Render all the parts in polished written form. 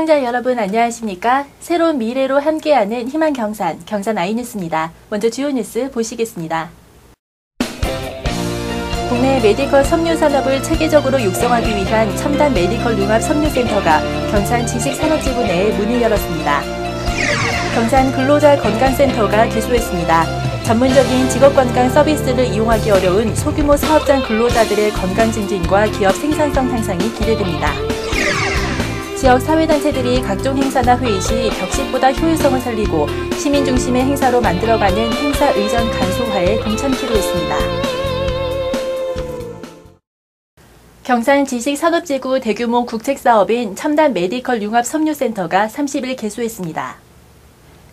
시청자 여러분 안녕하십니까? 새로운 미래로 함께하는 희망 경산 아이뉴스입니다. 먼저 주요 뉴스 보시겠습니다. 국내 메디컬 섬유 산업을 체계적으로 육성하기 위한 첨단 메디컬 융합 섬유센터가 경산 지식산업지구 내에 문을 열었습니다. 경산 근로자 건강센터가 개소했습니다. 전문적인 직업건강 서비스를 이용하기 어려운 소규모 사업장 근로자들의 건강 증진과 기업 생산성 향상이 기대됩니다. 지역 사회단체들이 각종 행사나 회의 시 격식보다 효율성을 살리고 시민 중심의 행사로 만들어가는 행사 의전 간소화에 동참키로 했습니다. 경산 지식산업지구 대규모 국책사업인 첨단 메디컬 융합 섬유센터가 30일 개소했습니다.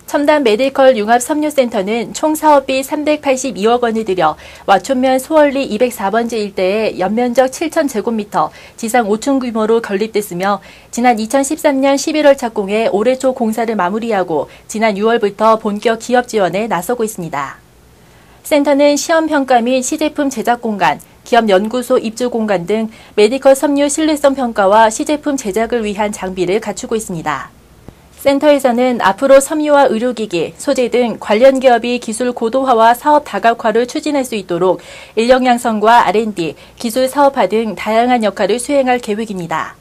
첨단 메디컬 융합 섬유센터는 총 사업비 382억 원을 들여 와촌면 소월리 204번지 일대에 연면적 7,000제곱미터, 지상 5층 규모로 건립됐으며 지난 2013년 11월 착공해 올해 초 공사를 마무리하고 지난 6월부터 본격 기업 지원에 나서고 있습니다. 센터는 시험평가 및 시제품 제작 공간, 기업 연구소 입주 공간 등 메디컬 섬유 신뢰성 평가와 시제품 제작을 위한 장비를 갖추고 있습니다. 센터에서는 앞으로 섬유와 의료기기, 소재 등 관련 기업이 기술 고도화와 사업 다각화를 추진할 수 있도록 인력 양성과 R&D, 기술 사업화 등 다양한 역할을 수행할 계획입니다.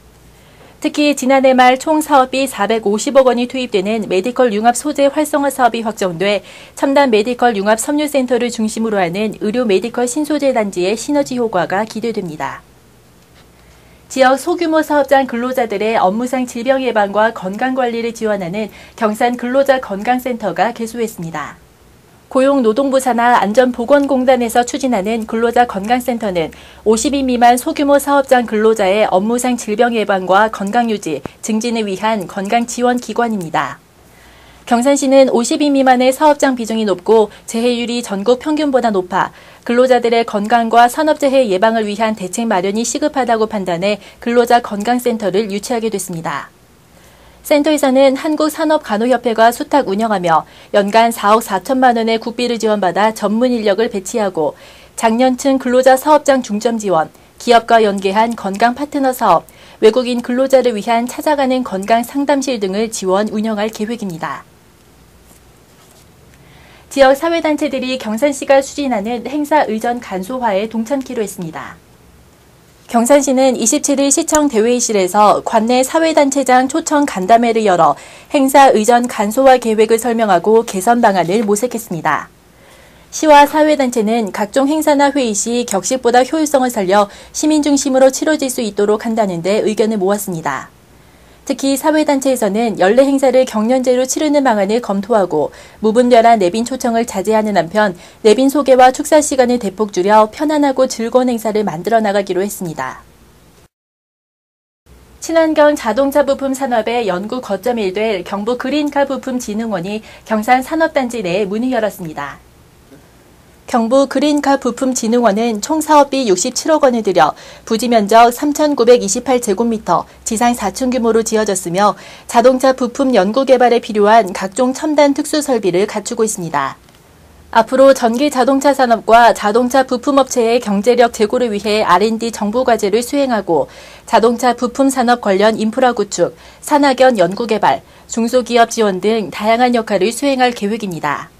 특히 지난해 말 총 사업비 450억 원이 투입되는 메디컬 융합 소재 활성화 사업이 확정돼 첨단 메디컬 융합 섬유센터를 중심으로 하는 의료 메디컬 신소재 단지의 시너지 효과가 기대됩니다. 지역 소규모 사업장 근로자들의 업무상 질병 예방과 건강관리를 지원하는 경산 근로자 건강센터가 개소했습니다. 고용노동부 산하 안전보건공단에서 추진하는 근로자 건강센터는 50인 미만 소규모 사업장 근로자의 업무상 질병 예방과 건강유지, 증진을 위한 건강지원기관입니다. 경산시는 50인 미만의 사업장 비중이 높고 재해율이 전국 평균보다 높아 근로자들의 건강과 산업재해 예방을 위한 대책 마련이 시급하다고 판단해 근로자 건강센터를 유치하게 됐습니다. 센터에서는 한국산업간호협회가 수탁 운영하며 연간 4억 4천만 원의 국비를 지원받아 전문 인력을 배치하고 장년층 근로자 사업장 중점 지원, 기업과 연계한 건강 파트너 사업, 외국인 근로자를 위한 찾아가는 건강 상담실 등을 지원 운영할 계획입니다. 지역 사회단체들이 경산시가 추진하는 행사 의전 간소화에 동참키로 했습니다. 경산시는 27일 시청 대회의실에서 관내 사회단체장 초청 간담회를 열어 행사 의전 간소화 계획을 설명하고 개선 방안을 모색했습니다. 시와 사회단체는 각종 행사나 회의 시 격식보다 효율성을 살려 시민 중심으로 치러질 수 있도록 한다는 데 의견을 모았습니다. 특히 사회단체에서는 연례 행사를 경연제로 치르는 방안을 검토하고 무분별한 내빈 초청을 자제하는 한편 내빈 소개와 축사 시간을 대폭 줄여 편안하고 즐거운 행사를 만들어 나가기로 했습니다. 친환경 자동차 부품 산업의 연구 거점이 될 경북 그린카 부품진흥원이 경산 산업단지 내에 문을 열었습니다. 경북 그린카 부품진흥원은 총 사업비 67억 원을 들여 부지 면적 3,928제곱미터, 지상 4층 규모로 지어졌으며 자동차 부품 연구 개발에 필요한 각종 첨단 특수 설비를 갖추고 있습니다. 앞으로 전기 자동차 산업과 자동차 부품업체의 경제력 제고를 위해 R&D 정보 과제를 수행하고 자동차 부품 산업 관련 인프라 구축, 산학연 연구 개발, 중소기업 지원 등 다양한 역할을 수행할 계획입니다.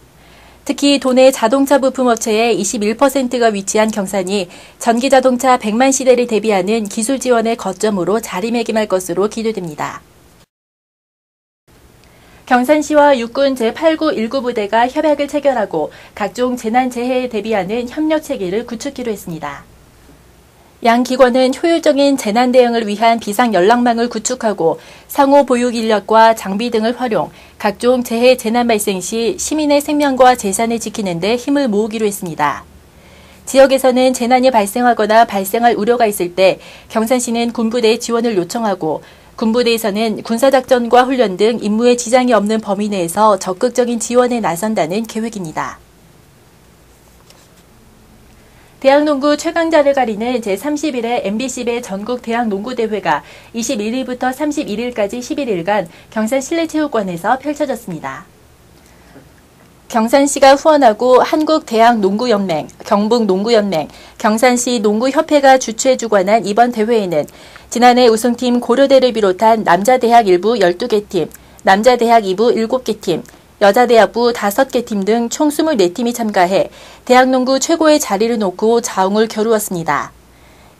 특히 도내 자동차 부품업체의 21%가 위치한 경산이 전기자동차 100만 시대를 대비하는 기술 지원의 거점으로 자리매김할 것으로 기대됩니다. 경산시와 육군 제8919 부대가 협약을 체결하고 각종 재난재해에 대비하는 협력체계를 구축키로 했습니다. 양 기관은 효율적인 재난 대응을 위한 비상연락망을 구축하고 상호 보육 인력과 장비 등을 활용, 각종 재해 재난 발생 시 시민의 생명과 재산을 지키는 데 힘을 모으기로 했습니다. 지역에서는 재난이 발생하거나 발생할 우려가 있을 때 경산시는 군부대의 지원을 요청하고 군부대에서는 군사작전과 훈련 등 임무에 지장이 없는 범위 내에서 적극적인 지원에 나선다는 계획입니다. 대학농구 최강자를 가리는 제31회 MBC배 전국 대학농구대회가 21일부터 31일까지 11일간 경산 실내체육관에서 펼쳐졌습니다. 경산시가 후원하고 한국대학농구연맹, 경북농구연맹, 경산시 농구협회가 주최 주관한 이번 대회에는 지난해 우승팀 고려대를 비롯한 남자대학 1부 12개 팀, 남자대학 2부 7개 팀, 여자대학부 5개 팀 등 총 24팀이 참가해 대학농구 최고의 자리를 놓고 자웅을 겨루었습니다.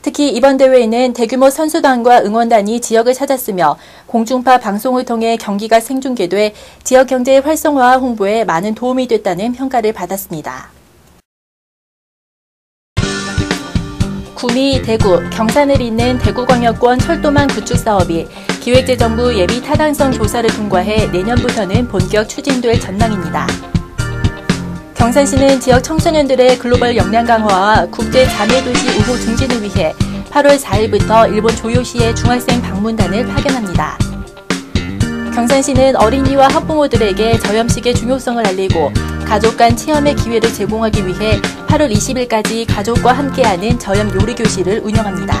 특히 이번 대회에는 대규모 선수단과 응원단이 지역을 찾았으며 공중파 방송을 통해 경기가 생중계돼 지역 경제 활성화 홍보에 많은 도움이 됐다는 평가를 받았습니다. 구미, 대구, 경산을 잇는 대구광역권 철도망 구축 사업이 기획재정부 예비 타당성 조사를 통과해 내년부터는 본격 추진될 전망입니다. 경산시는 지역 청소년들의 글로벌 역량 강화와 국제 자매도시 우호 증진을 위해 8월 4일부터 일본 조요시에 중학생 방문단을 파견합니다. 경산시는 어린이와 학부모들에게 저염식의 중요성을 알리고 가족 간 체험의 기회를 제공하기 위해 8월 20일까지 가족과 함께하는 저염 요리 교실을 운영합니다.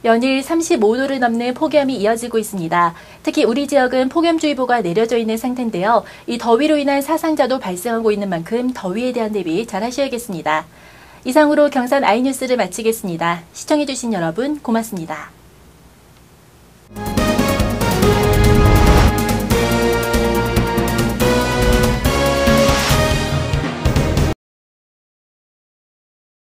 연일 35도를 넘는 폭염이 이어지고 있습니다. 특히 우리 지역은 폭염주의보가 내려져 있는 상태인데요. 이 더위로 인한 사상자도 발생하고 있는 만큼 더위에 대한 대비 잘 하셔야겠습니다. 이상으로 경산 아이뉴스를 마치겠습니다. 시청해주신 여러분 고맙습니다.